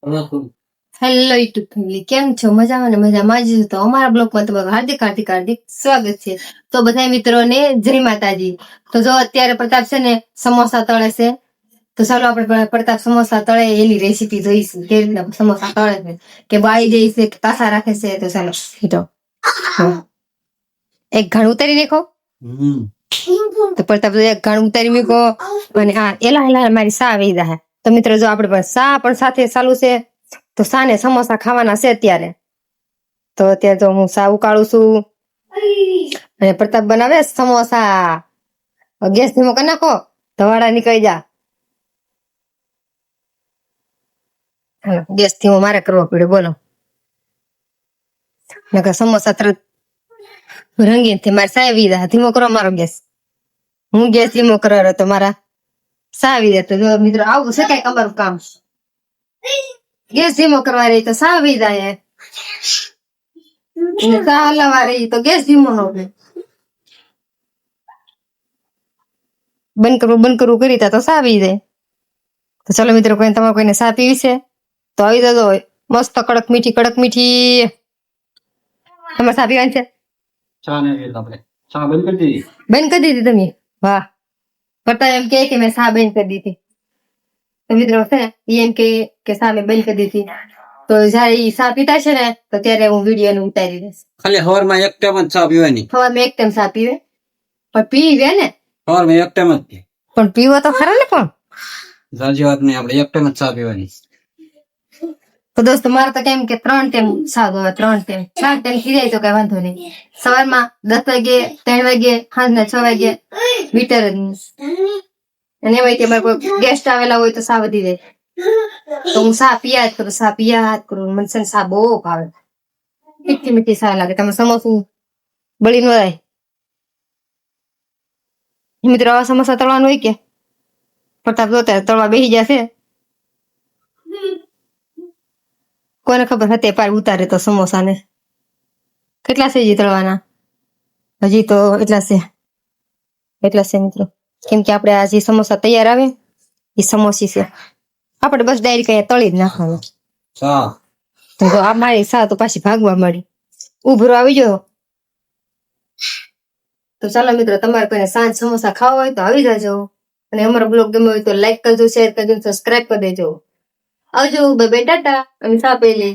Hello YouTube family, કેમ છો? મજામાં ને મજામાં જ તો અમારા બ્લોગમાં તમારું હાર્દિક હાર્દિક હાર્દિક સ્વાગત છે. તો બધા મિત્રોને જય માતાજી. તો જો અત્યારે પ્રતાપ છે ને સમોસા તળે છે, તો ચાલો આપણે પ્રતાપ સમોસા તળે એની રેસીપી જોઈશું, કેવી રીતના સમોસા તળે છે, કે બાળી દે છે કે તાસા રાખે છે. તો ચાલો હીટો એક ઘણ ઉતારી નાખો. તો પ્રતાપ એક ઘણ ઉતારી મૂકો અને હા એલા મારી સા આવી જાય. તો મિત્રો જો આપણે પાસે સા પણ સાથે ચાલુ છે, તો સા ને સમોસા ખાવાના છે અત્યારે. તો અત્યારે તો હું સા ઉકાળું છું અને પ્રતાપ બનાવે સમોસા. ગેસ ધીમો કરી નાખો, ધવાડા નીકળી જા. ગેસ ધીમો મારે કરવો પડ્યો, બોલો. નકર સમોસા તરત રંગીન થી મારે સાવી દા. ધીમો કરો મારો ગેસ. હું ગેસ ધીમો કરો તો મારા સાવી દે. તો જો મિત્રો આવું છે કઈક અમારું કામ. ગેસ ધીમો કરવા રહી તો સાવી જાય, સા હલાવા રહી તો ગેસ ધીમો ન હોય. બંધ કરવું કરી તા તો સાવી જાય. તો ચલો મિત્રો, તમારે કોઈને સા પીવી છે તો આવી જજો. મસ્ત કડક મીઠી. તમારે સા પીવાની છે? બંધ કરી દીધી તમે? વાહ. કરતા એમ કે મેં સા બંધ કરી દીધી. તો મિત્રો છે એમ કે સા મેં બંધ કરી દીધી. તો જયારે ઈ સા પીતા છે ને, તો ત્યારે હું વિડીયો ને ઉતારી દઈશ. ખાલી સવારમાં એક ટાઈમ જ ચા પીવાની. સવારમાં એક ટાઈમ સા પીવે, પણ પીવે ને સવારમાં એક ટાઈમ જ. પણ પીવો તો ખરા ને. પણ જાજી વાત નહીં, આપણે એક ટાઈમ જ ચા પીવાની. તો દોસ્તો મારે તો કેમ કે 3 ટાઈમ સા હોય, 3 ટાઈમ 4 ટાઈમ પી જાય તો કઈ વાંધો નહીં. સવારમાં 10 વાગે, 3 વાગે, સાંજના 6 વાગે મીટર જ નહીં. અને એમાં મારે કોઈ ગેસ્ટ આવેલા હોય તો સા વધી જાય. તો હું સા પિયા જ કરું. મને છે ને સા બહુ ભાવે. મીઠી સા લાગે. તમે સમોસું બળી ન જાય. મિત્રો આવા સમોસા તળવાનું હોય કે પ્રતાપ જોતા તળવા બેસી જશે. કોને ખબર હતી પાર ઉતારે તો સમોસા ને કેટલા છે તળવાના? હજી તો એટલા છે મિત્રો. કેમ કે આપણે આ જે સમોસા તૈયાર આવે એ સમોસી છે. આપણે બસ ડાયરી કઈ તળી જ નાખવાનું. તો આ મારી સા તો પાછી ભાગવા મળી. ઉભરો આવી ગયો. તો ચાલો મિત્રો, તમારે કોઈને સાંજ સમોસા ખાવા હોય તો આવી જાજો. અને અમારો બ્લોગ ગમ્યો હોય તો લાઈક કરજો, શેર કરજો, સબસ્ક્રાઇબ કરી દેજો. આવજો, બાય બાય, ટાટા. અને સા પી લે.